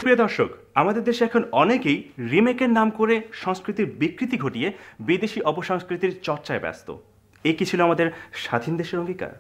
প্রিয় দর্শক, আমাদের দেশে এখন অনেকেই রিমেকের নাম করে সংস্কৃতির বিকৃতি ঘটিয়ে বিদেশি অপসংস্কৃতির চর্চায় ব্যস্ত। এই কি ছিল আমাদের স্বাধীন দেশের অঙ্গীকার?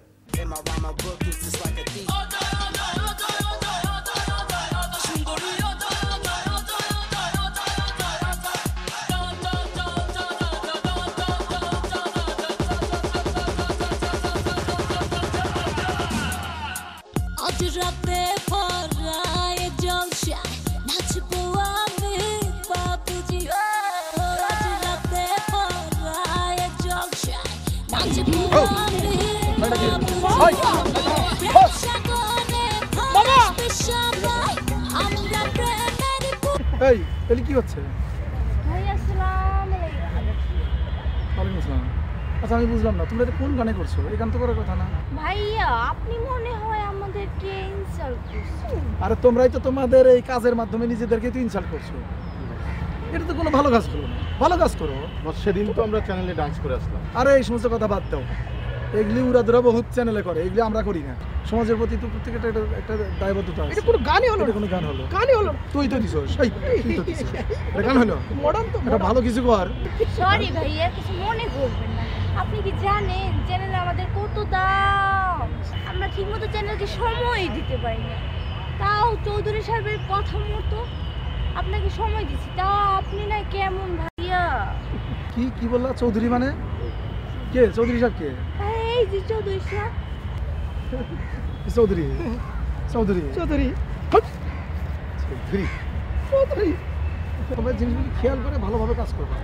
এই এলি কি হচ্ছে? আচ্ছা আমি বুঝলাম না, তোমরা এটা কোন গানে করছো? এই গান তো করার কথা না ভাইয়া। আপনি মনে হয় আমাদেরকে ইনসাল্ট করছেন। আরে তোমরাই তো তোমাদের এই কাজের মাধ্যমে নিজেদেরকে তো ইনসাল্ট করছো। এটা তো কোনো ভালো কাজ করো না। ভালো কাজ করো। সেদিন তো আমরা চ্যানেলে ডান্স করে আসলাম। আরে এই সমস্ত কথা বাদ দাও। এগুলি উড়াদুরা বহুত চ্যানেলে করে, এগুলি আমরা করি না। সমাজের প্রতি তো প্রত্যেকটা একটা দায়বদ্ধতা আছে। এটা কোনো গানই হলো, এটা কোনো গান হলো? গানই হলো। তুই তো দিছস, তুই তো দিছস। এটা গান হলো? মডার্ন তো এটা ভালো কিছু কর। সরি ভাইয়া, কিছু মনে করবেন না। আপনি কি জানেন চ্যানেলে আমাদের কত দাম? আমরা ঠিকমতো চ্যানেলকে সময় দিতে পারি না। তাও চৌধুরী সাহেবের কথা মতো আপনাকে সময় দিচ্ছি, তাও আপনি না কেমন ভাইয়া? কি বললা? চৌধুরী মানে কে? চৌধুরী সাহেব কে? এই যে চৌধুরী সাহেব। চৌধুরী চৌধুরী চৌধুরী চৌধুরী চৌধুরী তোমরা জিনিসগুলি খেয়াল করে ভালোভাবে কাজ করবে,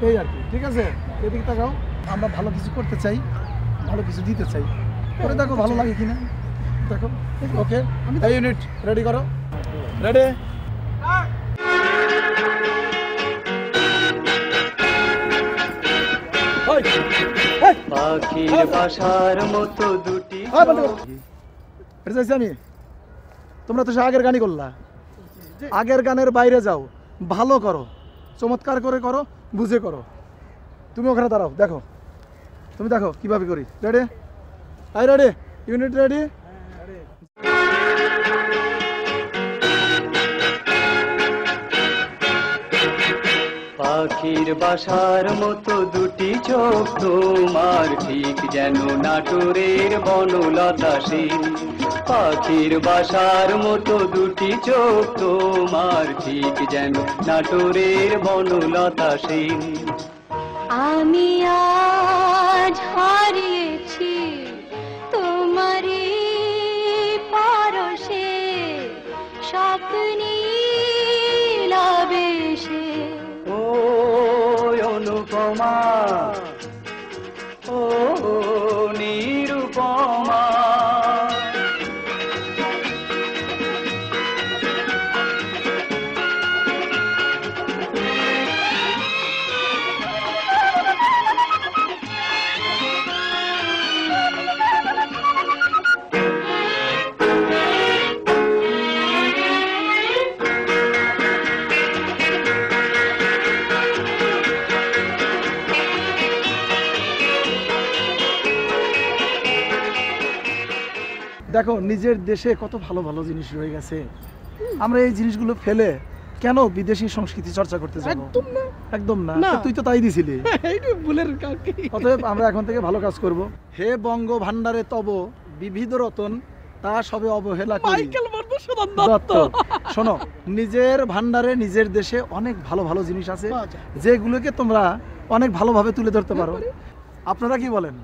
এই আর কি। ঠিক আছে, এদিকে তাকাও। আমরা ভালো কিছু করতে চাই, ভালো কিছু দিতে চাই, করে দেখো ভালো লাগে কিনা। দেখো, ওকে। এই ইউনিট রেডি করো। রেডি? পাখির বাসার মতো দুটি আমি তোমরা তো সে আগের গানই করলা। আগের গানের বাইরে যাও, ভালো করো, চমৎকার করে করো, বুঝে করো। তুমি ওখানে দাঁড়াও, দেখো, তুমি দেখো কিভাবে করি। Ready? I ready? Unit ready? পাখির বাসার মতো দুটি চোখ তোমার, ঠিক যেন নাটোরের বনলতা সেন। পাখির বাসার মতো দুটি চোখ তোমার, ঠিক যেন নাটোরের বনলতা সেন। আমি আজ হারিয়েছি তোমারই পরশে, স্বপ্নীল আবেশে। ও অনুপমা, ও নিরুপমা, দেখো নিজের দেশে কত ভালো ভালো জিনিস রয়ে গেছে। আমরা এই জিনিসগুলো ফেলে কেন বিদেশি সংস্কৃতি চর্চা করতে যাব? একদম না। তুই তো তাই দিছিলি। অতএব আমরা এখন থেকে ভালো কাজ করব। হে বঙ্গ ভান্ডারে তব বিবিধ রতন, তা সবে অবহেলা করি। শোনো, নিজের ভান্ডারে নিজের দেশে অনেক ভালো ভালো জিনিস আছে, যেগুলোকে তোমরা অনেক ভালোভাবে তুলে ধরতে পারো। আপনারা কি বলেন?